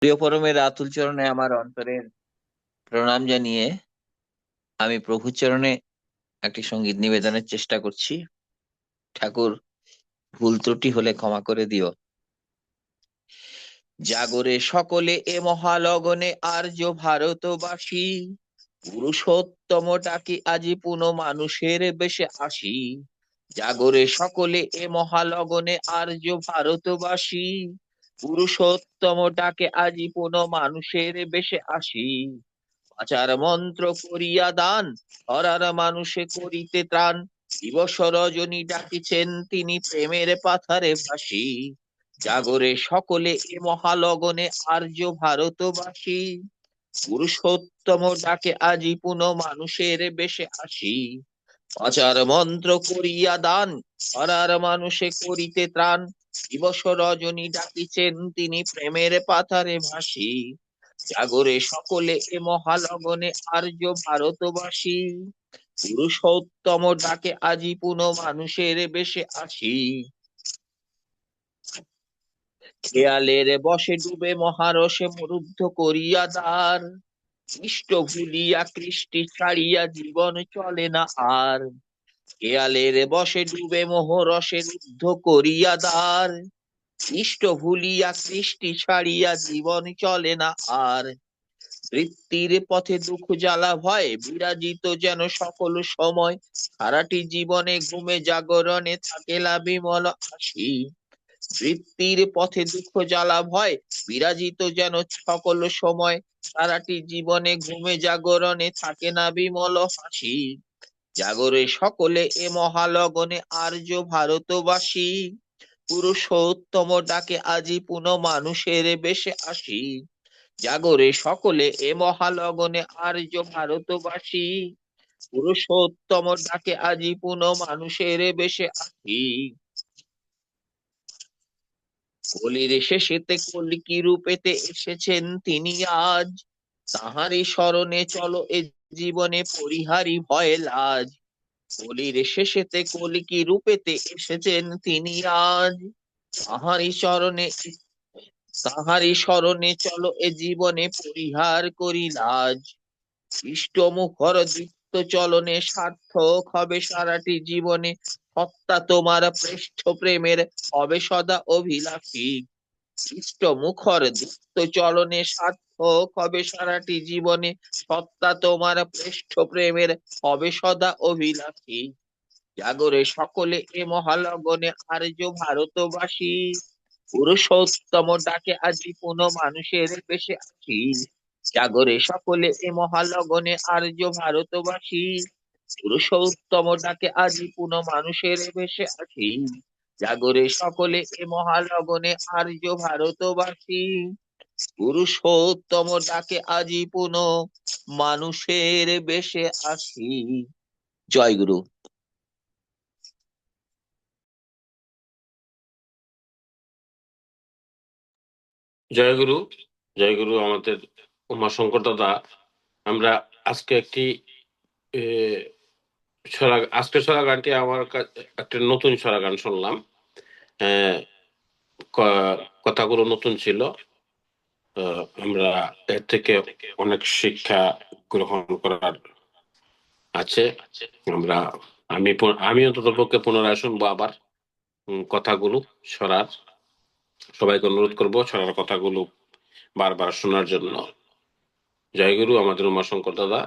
প্রিয় পরমের আতুল চরণে আমার অন্তরের প্রণাম জানিয়ে আমি প্রভুর চরণে একটি সঙ্গীত নিবেদনের চেষ্টা করছি। ঠাকুর, ভুল ত্রুটি হলে ক্ষমা করে দিও। জাগরে সকলে এ মহালগনে আর্য ভারতবাসী, পুরুষোত্তম ডাকি আজি পুন মানুষের বেশে আসি। জাগরে সকলে এ মহালগনে আর্য ভারতবাসী, পুরুষোত্তম ডাকে আজি পুন মানুষের বেশে আসি। আচার মন্ত্র করিয়া দান, ধরার মানুষে করিতে ত্রাণ, দিবস রজনী ডাকিছেন তিনি প্রেমের পাথারে ভাসি। জাগরে সকলে এ মহালগনে আর্য ভারতবাসী, পুরুষোত্তম ডাকে আজি পুন মানুষের বেশে আসি। আচার মন্ত্র করিয়া দান, ধরার মানুষে করিতে ত্রাণ, দিবস রজনী ডাকিছেন তিনি প্রেমের পাথারে ভাসি। জাগরে সকলে এ মহালগনে আর্য ভারতবাসী, পুরুষোত্তম ডাকে আজি পুন মানুষের বেশে আসি। খেয়ালের বসে ডুবে মহারসে মরুদ্ধ করিয়া দ্বার, ইষ্ট ভুলিয়া কৃষ্টি ছাড়িয়া জীবন চলে না আর। খেয়ালের বসে ডুবে মোহরসে রুদ্ধ করিয়া দ্বার, ইষ্ট ভুলিয়া কৃষ্টি ছাড়িয়া জীবন চলে না আর। বৃত্তির পথে দুঃখ জ্বালা ভয় বিরাজিত যেন সকল সময়, সারাটি জীবনে ঘুমে জাগরণে থাকেলা বিমল হাসি। বৃত্তির পথে দুঃখ জ্বালা ভয় বিরাজিত যেন সকল সময়, সারাটি জীবনে ঘুমে জাগরণে থাকে না বিমল হাসি। জাগরে সকলে এ মহালগনে আর্য ভারতবাসী, পুরুষোত্তম ডাকে আজি পুন মানুষের বেশে আসি। জাগরে সকলে এ মহালগনে আর্য ভারতবাসী, পুরুষোত্তম ডাকে আজি পুন মানুষের বেশে আসি। কলির শেষেতে কলিকি রূপেতে এসেছেন তিনি আজ, তাহারই স্মরণে চলো এ জীবনে পরিহারি ভয় লাজ। কলির শেষেতে কলিকি রূপেতে এসেছেন তিনি আজ, তাহারই চরণে তাহারই স্মরণে চলো এ জীবনে পরিহার করি লাজ। ইষ্ট মুখর দীপ্ত চলনে সার্থক হবে সারাটি জীবনে, সত্তা তোমার পৃষ্ঠ প্রেমের হবে সদা অভিলাষী। ইষ্ট মুখর দীপ্ত চলনে সার্থক হবে সারাটি জীবনে, সত্তা তোমার পৃষ্ঠ প্রেমের হবে সদা অভিলাষী। জাগরে সকলে এ মহালগনে আর্য ভারতবাসী, পুরুষোত্তম ডাকে আজি পুন মানুষের বেশে আসি। জাগরে সকলে এ মহালগনে আর্য ভারতবাসী, পুরুষোত্তম ডাকে আজি পুন মানুষের বেশে আসি। জাগরে সকলে এ মহালগনে আর্য ভারতবাসী, পুরুষোত্তম ডাকে আজি পুন মানুষের বেশে আসি। জয় গুরু। জয়গুরু। জয়গুরু আমাদের উমাশঙ্কর দাদা। আমরা আজকে একটি আজকের ছড়া গানটি আমার একটা নতুন ছড়া গান শুনলাম। কথাগুলো নতুন ছিল। আমরা এর থেকে অনেক শিক্ষা গ্রহণ করার আছে। আমি অন্তত পক্ষে পুনরায় শুনবো আবার কথাগুলো ছড়ার। সবাইকে অনুরোধ করবো ছড়ার কথাগুলো বারবার শোনার জন্য। জয়গুরু আমাদের উমাশঙ্কর দাদা।